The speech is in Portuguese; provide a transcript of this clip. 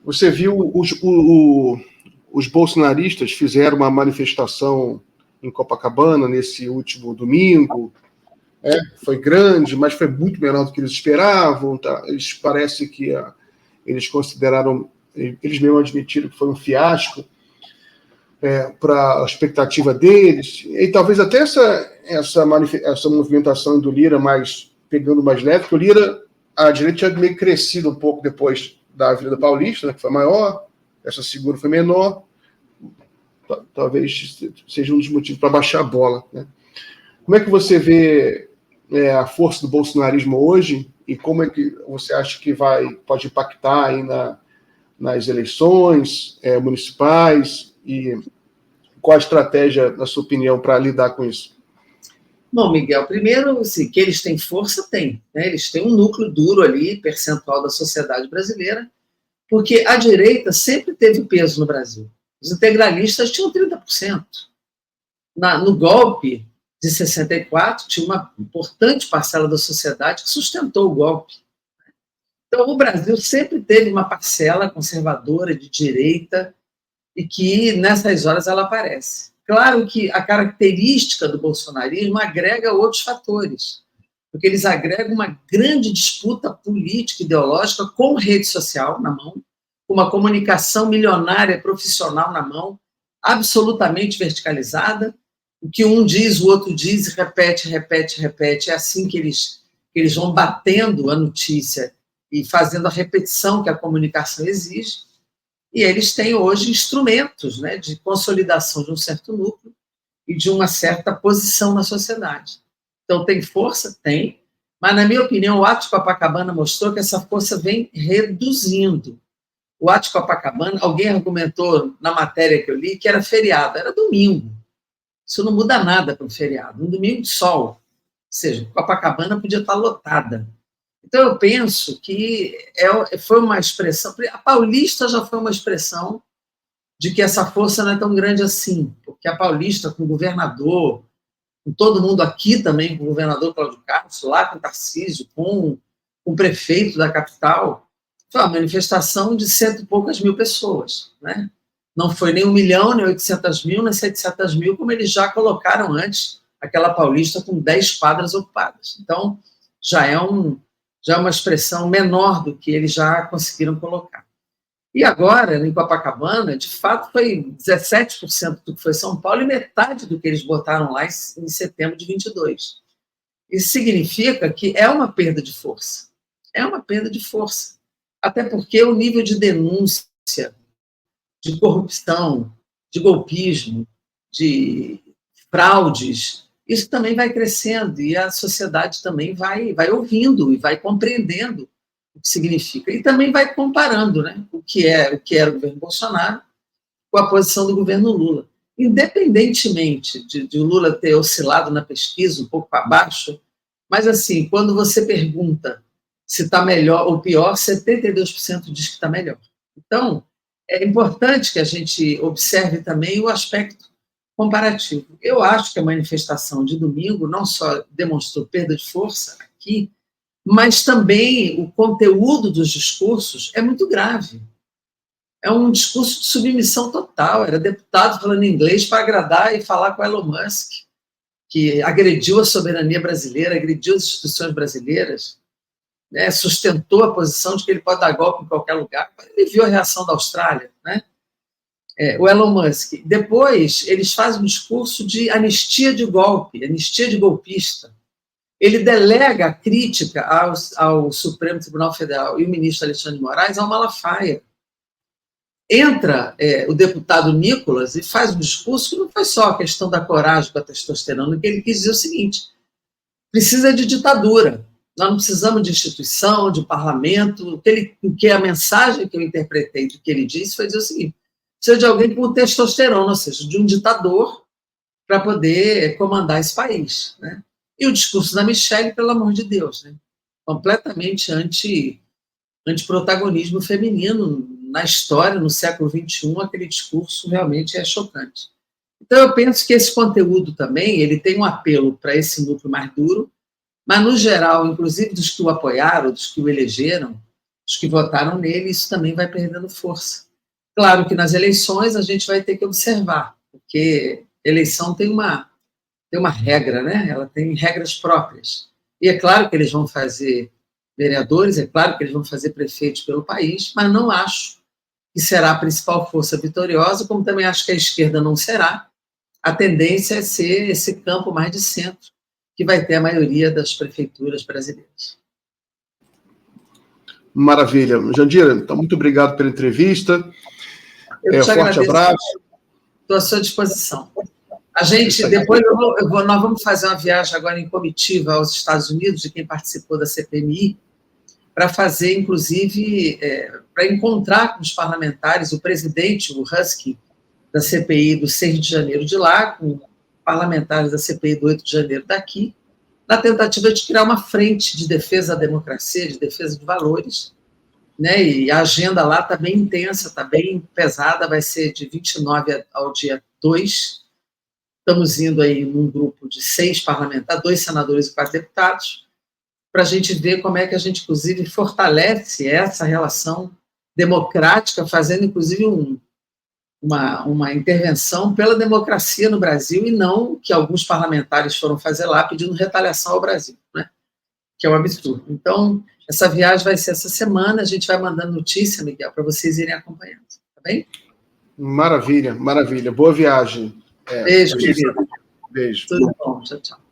Você viu os bolsonaristas fizeram uma manifestação em Copacabana nesse último domingo. Foi grande, mas foi muito menor do que eles esperavam. Tá? Eles parece que eles consideraram, eles mesmos admitiram que foi um fiasco para a expectativa deles. E talvez até essa movimentação do Lira pegando mais leve, porque o Lira, a direita tinha meio crescido um pouco depois da Avenida Paulista, né, que foi maior, essa segunda foi menor. Talvez seja um dos motivos para baixar a bola. Né? Como é que você vê a força do bolsonarismo hoje e como é que você acha que pode impactar aí nas eleições municipais e qual a estratégia, na sua opinião, para lidar com isso? Bom, Miguel, primeiro, assim, que eles têm força, tem. Né? Eles têm um núcleo duro ali, percentual da sociedade brasileira, porque a direita sempre teve peso no Brasil. Os integralistas tinham 30%. No golpe de 64, tinha uma importante parcela da sociedade que sustentou o golpe. Então, o Brasil sempre teve uma parcela conservadora, de direita, e que, nessas horas, ela aparece. Claro que a característica do bolsonarismo agrega outros fatores, porque eles agregam uma grande disputa política, ideológica, com rede social na mão, com uma comunicação milionária, profissional na mão, absolutamente verticalizada. O que um diz, o outro diz, repete, repete, repete. É assim que eles vão batendo a notícia e fazendo a repetição que a comunicação exige. E eles têm hoje instrumentos, né, de consolidação de um certo núcleo e de uma certa posição na sociedade. Então, tem força? Tem. Mas, na minha opinião, o ato de Copacabana mostrou que essa força vem reduzindo. O ato de Copacabana, alguém argumentou na matéria que eu li que era feriado, era domingo. Isso não muda nada para um feriado. Um domingo de sol. Ou seja, Copacabana podia estar lotada. Então, eu penso que foi uma expressão... A Paulista já foi uma expressão de que essa força não é tão grande assim, porque a Paulista, com o governador, com todo mundo aqui também, com o governador Cláudio Castro, lá com o Tarcísio, com o prefeito da capital, foi uma manifestação de 100 e poucas mil pessoas. Né? Não foi nem 1 milhão, nem 800 mil, nem 700 mil, como eles já colocaram antes, aquela Paulista com 10 quadras ocupadas. Então, já é uma expressão menor do que eles já conseguiram colocar. E agora, em Copacabana, de fato, foi 17% do que foi São Paulo e metade do que eles botaram lá em setembro de 22. Isso significa que é uma perda de força. É uma perda de força. Até porque o nível de denúncia, de corrupção, de golpismo, de fraudes, isso também vai crescendo e a sociedade também vai ouvindo e vai compreendendo o que significa. E também vai comparando, né, o que era o governo Bolsonaro com a posição do governo Lula. Independentemente de o Lula ter oscilado na pesquisa um pouco para baixo, mas, assim, quando você pergunta se está melhor ou pior, 72% diz que está melhor. Então, é importante que a gente observe também o aspecto comparativo. Eu acho que a manifestação de domingo não só demonstrou perda de força aqui, mas também o conteúdo dos discursos é muito grave. É um discurso de submissão total. Era deputado falando inglês para agradar e falar com Elon Musk, que agrediu a soberania brasileira, agrediu as instituições brasileiras, né, sustentou a posição de que ele pode dar golpe em qualquer lugar. Ele viu a reação da Austrália, né? O Elon Musk. Depois, eles fazem um discurso de anistia de golpe, anistia de golpista. Ele delega a crítica ao Supremo Tribunal Federal e o ministro Alexandre de Moraes ao Malafaia. Entra o deputado Nicolas e faz um discurso que não foi só a questão da coragem com a testosterona, que ele quis dizer o seguinte: precisa de ditadura, nós não precisamos de instituição, de parlamento. Que a mensagem que eu interpretei do que ele disse foi dizer o seguinte: precisa de alguém com testosterona, ou seja, de um ditador para poder comandar esse país. Né? E o discurso da Michelle, pelo amor de Deus, né? Completamente anti-protagonismo feminino na história, no século XXI, aquele discurso realmente é chocante. Então, eu penso que esse conteúdo também ele tem um apelo para esse núcleo mais duro, mas, no geral, inclusive dos que o apoiaram, dos que o elegeram, os que votaram nele, isso também vai perdendo força. Claro que nas eleições a gente vai ter que observar, porque eleição tem uma regra, né? Ela tem regras próprias. E é claro que eles vão fazer vereadores, é claro que eles vão fazer prefeitos pelo país, mas não acho que será a principal força vitoriosa, como também acho que a esquerda não será. A tendência é ser esse campo mais de centro, que vai ter a maioria das prefeituras brasileiras. Maravilha. Jandira, então, muito obrigado pela entrevista. Forte abraço. Estou à sua disposição. A gente, depois nós vamos fazer uma viagem agora em comitiva aos Estados Unidos, de quem participou da CPMI, para fazer, inclusive, para encontrar com os parlamentares, o presidente, o Husky, da CPI do 6 de janeiro de lá, com parlamentares da CPI do 8 de janeiro daqui, na tentativa de criar uma frente de defesa da democracia, de defesa de valores, né? E a agenda lá está bem intensa, está bem pesada, vai ser de 29 ao dia 2. Estamos indo aí num grupo de 6 parlamentares, 2 senadores e 4 deputados, para a gente ver como é que a gente, inclusive, fortalece essa relação democrática, fazendo, inclusive, uma intervenção pela democracia no Brasil e não o que alguns parlamentares foram fazer lá pedindo retaliação ao Brasil, né? Que é um absurdo. Então, essa viagem vai ser essa semana, a gente vai mandando notícia, Miguel, para vocês irem acompanhando, tá bem? Maravilha, maravilha. Boa viagem. Beijo, querido. Beijo. Tudo bom, tchau, tchau.